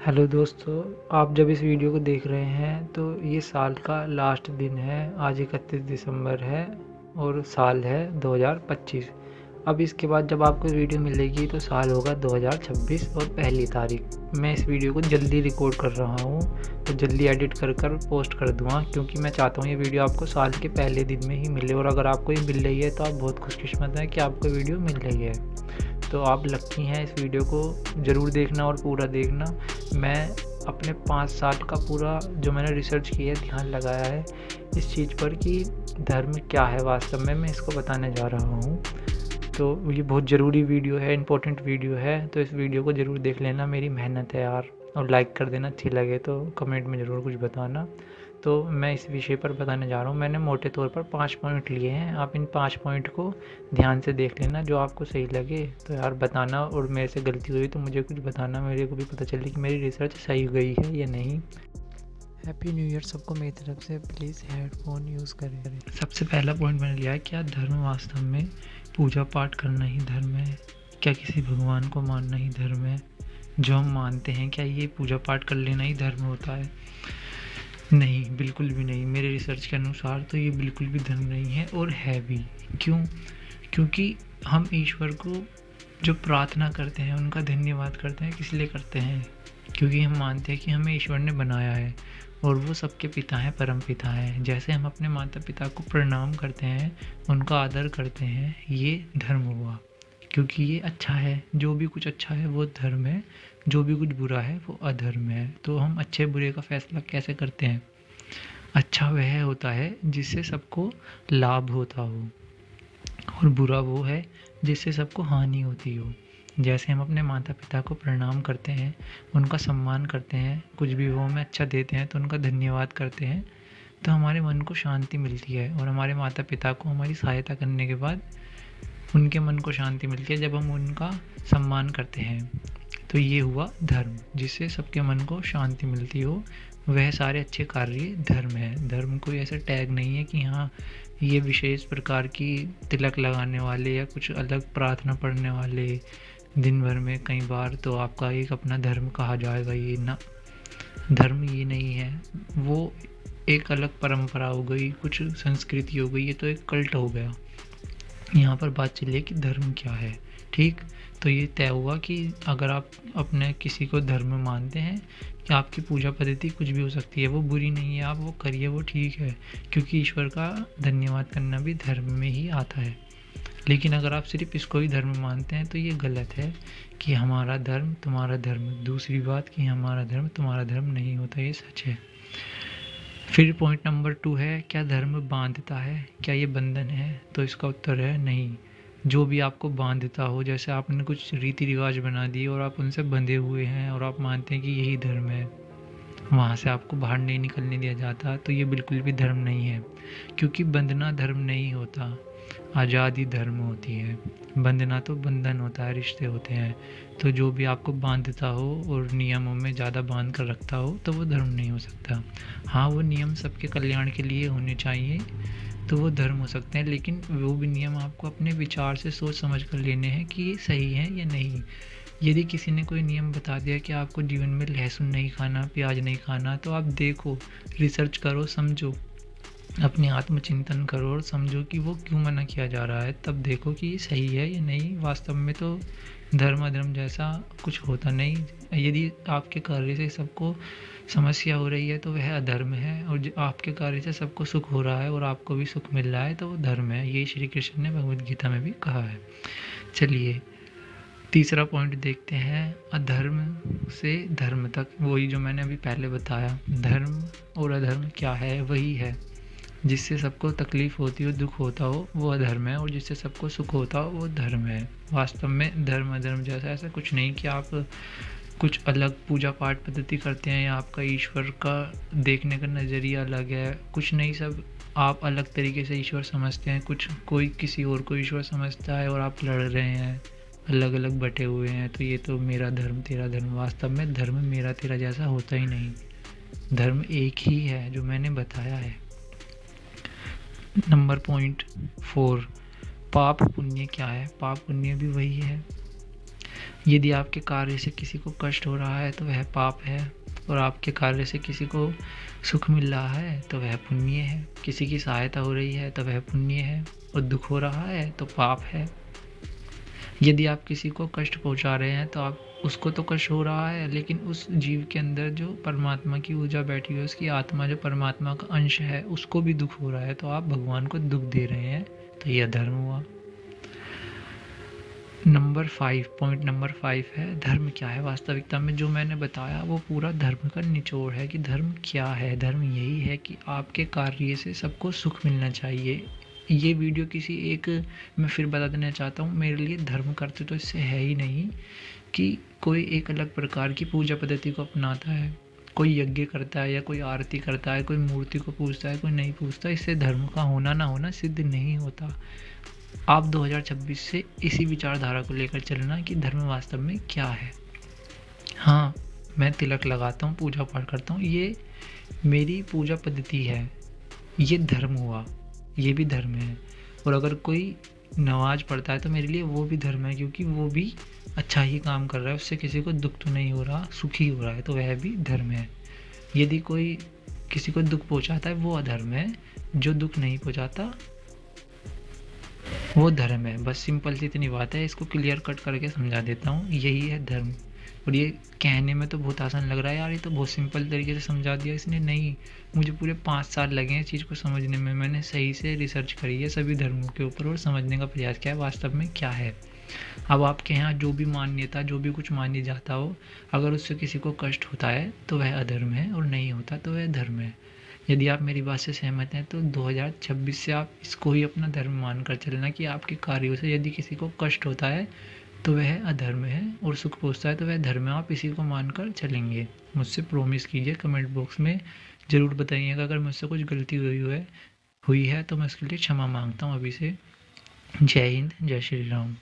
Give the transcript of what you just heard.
Hello दोस्तों, आप जब इस वीडियो को देख रहे हैं तो ये साल का लास्ट दिन है। आज 31 दिसंबर है और साल है 2025। अब इसके बाद जब आपको वीडियो मिलेगी तो साल होगा 2026 और पहली तारीख। मैं इस वीडियो को जल्दी रिकॉर्ड कर रहा हूँ तो जल्दी एडिट कर पोस्ट कर दूँगा, क्योंकि मैं चाहता हूँ ये वीडियो आपको साल के पहले दिन में ही मिले। और अगर आपको ये मिल रही है तो आप बहुत खुशकिस्मत हैं कि आपको वीडियो मिल रही है। तो आप लकी हैं। इस वीडियो को ज़रूर देखना और पूरा देखना। मैं अपने 5 साल का पूरा जो मैंने रिसर्च किया है, ध्यान लगाया है इस चीज़ पर कि धर्म क्या है वास्तव में, मैं इसको बताने जा रहा हूँ। तो ये बहुत ज़रूरी वीडियो है, इम्पोर्टेंट वीडियो है, तो इस वीडियो को ज़रूर देख लेना। मेरी मेहनत है यार। और लाइक कर देना, अच्छी लगे तो कमेंट में ज़रूर कुछ बताना। तो मैं इस विषय पर बताने जा रहा हूँ। मैंने मोटे तौर पर 5 पॉइंट लिए हैं। आप इन 5 पॉइंट को ध्यान से देख लेना, जो आपको सही लगे तो यार बताना। और मेरे से गलती हुई तो मुझे कुछ बताना, मेरे को भी पता चले कि मेरी रिसर्च सही गई है या नहीं। हैप्पी न्यू ईयर सबको मेरी तरफ से। प्लीज़ हेडफोन यूज़ करें। सबसे पहला पॉइंट मैंने लिया है, क्या धर्म वास्तव में पूजा पाठ करना ही धर्म है? क्या किसी भगवान को मानना ही धर्म है? जो हम मानते हैं, क्या ये पूजा पाठ कर लेना ही धर्म होता है? नहीं, बिल्कुल भी नहीं। मेरे रिसर्च के अनुसार तो ये बिल्कुल भी धर्म नहीं है, और है भी। क्यों? क्योंकि हम ईश्वर को जो प्रार्थना करते हैं, उनका धन्यवाद करते हैं, किस लिए करते हैं? क्योंकि हम मानते हैं कि हमें ईश्वर ने बनाया है और वो सबके पिता हैं, परम पिता हैं। जैसे हम अपने माता पिता को प्रणाम करते हैं, उनका आदर करते हैं, ये धर्म हुआ। क्योंकि ये अच्छा है, जो भी कुछ अच्छा है वो धर्म है, जो भी कुछ बुरा है वो अधर्म है। तो हम अच्छे बुरे का फैसला कैसे करते हैं? अच्छा वह होता है जिससे सबको लाभ होता हो, और बुरा वो है जिससे सबको हानि होती हो। जैसे हम अपने माता पिता को प्रणाम करते हैं, उनका सम्मान करते हैं, कुछ भी वो हमें अच्छा देते हैं तो उनका धन्यवाद करते हैं, तो हमारे मन को शांति मिलती है। और हमारे माता पिता को हमारी सहायता करने के बाद उनके मन को शांति मिलती है जब हम उनका सम्मान करते हैं। तो ये हुआ धर्म, जिससे सबके मन को शांति मिलती हो। वह सारे अच्छे कार्य धर्म है। धर्म कोई ऐसा टैग नहीं है कि हाँ ये विशेष प्रकार की तिलक लगाने वाले या कुछ अलग प्रार्थना पढ़ने वाले दिन भर में कई बार तो आपका एक अपना धर्म कहा जाएगा। ये ना, धर्म ये नहीं है। वो एक अलग परंपरा हो गई, कुछ संस्कृति हो गई, ये तो एक कल्ट हो गया। यहाँ पर बात चलिए कि धर्म क्या है। ठीक, तो ये तय हुआ कि अगर आप अपने किसी को धर्म मानते हैं, कि आपकी पूजा पद्धति कुछ भी हो सकती है, वो बुरी नहीं है, आप वो करिए, वो ठीक है, क्योंकि ईश्वर का धन्यवाद करना भी धर्म में ही आता है। लेकिन अगर आप सिर्फ इसको ही धर्म मानते हैं तो ये गलत है कि हमारा धर्म तुम्हारा धर्म। दूसरी बात कि हमारा धर्म तुम्हारा धर्म नहीं होता, ये सच है। फिर पॉइंट नंबर 2 है, क्या धर्म बांधता है? क्या ये बंधन है? तो इसका उत्तर है नहीं। जो भी आपको बांधता हो, जैसे आपने कुछ रीति रिवाज बना दिए और आप उनसे बंधे हुए हैं और आप मानते हैं कि यही धर्म है, वहाँ से आपको बाहर नहीं निकलने दिया जाता, तो ये बिल्कुल भी धर्म नहीं है। क्योंकि बंधना धर्म नहीं होता, आज़ादी धर्म होती है। बंधना तो बंधन होता है, रिश्ते होते हैं। तो जो भी आपको बांधता हो और नियमों में ज़्यादा बांध कर रखता हो तो वो धर्म नहीं हो सकता। हाँ, वो नियम सबके कल्याण के लिए होने चाहिए तो वो धर्म हो सकते हैं, लेकिन वो भी नियम आपको अपने विचार से सोच समझ कर लेने हैं कि ये सही है या नहीं। यदि किसी ने कोई नियम बता दिया कि आपको जीवन में लहसुन नहीं खाना, प्याज नहीं खाना, तो आप देखो, रिसर्च करो, समझो, अपने आत्मचिंतन करो और समझो कि वो क्यों मना किया जा रहा है। तब देखो कि ये सही है या नहीं। वास्तव में तो धर्म अधर्म जैसा कुछ होता नहीं। यदि आपके कार्य से सबको समस्या हो रही है तो वह अधर्म है, और जो आपके कार्य से सबको सुख हो रहा है और आपको भी सुख मिल रहा है तो वो धर्म है। यही श्री कृष्ण ने भगवद गीता में भी कहा है। चलिए तीसरा पॉइंट देखते हैं, अधर्म से धर्म तक। वही जो मैंने अभी पहले बताया, धर्म और अधर्म क्या है? वही है, जिससे सबको तकलीफ होती हो, दुख होता हो, वो अधर्म है, और जिससे सबको सुख होता हो वो धर्म है। वास्तव में धर्म अधर्म जैसा ऐसा कुछ नहीं कि आप कुछ अलग पूजा पाठ पद्धति करते हैं या आपका ईश्वर का देखने का नज़रिया अलग है, कुछ नहीं। सब आप अलग तरीके से ईश्वर समझते हैं। कुछ कोई किसी और को ईश्वर समझता है और आप लड़ रहे हैं, अलग अलग बटे हुए हैं। तो ये तो मेरा धर्म तेरा धर्म, वास्तव में धर्म मेरा तेरा जैसा होता ही नहीं। धर्म एक ही है जो मैंने बताया है। नंबर पॉइंट 4, पाप पुण्य क्या है? पाप पुण्य भी वही है। यदि आपके कार्य से किसी को कष्ट हो रहा है तो वह पाप है, और आपके कार्य से किसी को सुख मिल रहा है तो वह पुण्य है। किसी की सहायता हो रही है तो वह पुण्य है, और दुख हो रहा है तो पाप है। यदि आप किसी को कष्ट पहुंचा रहे हैं तो आप उसको तो कष्ट हो रहा है, लेकिन उस जीव के अंदर जो परमात्मा की ऊर्जा बैठी हुई है, उसकी आत्मा जो परमात्मा का अंश है, उसको भी दुख हो रहा है, तो आप भगवान को दुख दे रहे हैं, तो यह धर्म हुआ। पॉइंट नंबर 5 है धर्म क्या है। वास्तविकता में जो मैंने बताया वो पूरा धर्म का निचोड़ है कि धर्म क्या है। धर्म यही है कि आपके कार्य से सबको सुख मिलना चाहिए। ये वीडियो किसी एक, मैं फिर बता देना चाहता हूँ, मेरे लिए धर्म करते तो इससे है ही नहीं कि कोई एक अलग प्रकार की पूजा पद्धति को अपनाता है, कोई यज्ञ करता है या कोई आरती करता है, कोई मूर्ति को पूजता है, कोई नहीं पूजता। इससे धर्म का होना ना होना सिद्ध नहीं होता। आप 2026 से इसी विचारधारा को लेकर चलना कि धर्म वास्तव में क्या है। हाँ, मैं तिलक लगाता हूँ, पूजा पाठ करता हूँ, ये मेरी पूजा पद्धति है, ये धर्म हुआ, ये भी धर्म है। और अगर कोई नमाज पढ़ता है तो मेरे लिए वो भी धर्म है, क्योंकि वो भी अच्छा ही काम कर रहा है, उससे किसी को दुख तो नहीं हो रहा, सुखी हो रहा है, तो वह भी धर्म है। यदि कोई किसी को दुख पहुंचाता है वो अधर्म है, जो दुख नहीं पहुंचाता वो धर्म है। बस सिंपल सी इतनी बात है, इसको क्लियर कट करके समझा देता हूँ, यही है धर्म। और ये कहने में तो बहुत आसान लग रहा है यार, ये तो बहुत सिंपल तरीके से समझा दिया इसने। नहीं, मुझे पूरे 5 साल लगे हैं इस चीज़ को समझने में। मैंने सही से रिसर्च करी है सभी धर्मों के ऊपर और समझने का प्रयास किया है वास्तव में क्या है। अब आपके यहाँ जो भी मान्यता, जो भी कुछ मानी जाता हो, अगर उससे किसी को कष्ट होता है तो वह अधर्म है, और नहीं होता तो वह धर्म है। यदि आप मेरी बात से सहमत हैं तो 2026 से आप इसको ही अपना धर्म मानकर चलना कि आपके कार्यों से यदि किसी को कष्ट होता है तो वह अधर्म है, और सुख पहुँचता है तो वह धर्म है। आप इसी को मानकर चलेंगे। मुझसे प्रॉमिस कीजिए, कमेंट बॉक्स में ज़रूर बताइएगा अगर मुझसे कुछ गलती हुई है तो मैं उसके लिए क्षमा मांगता हूँ अभी से। जय हिंद, जय श्री राम।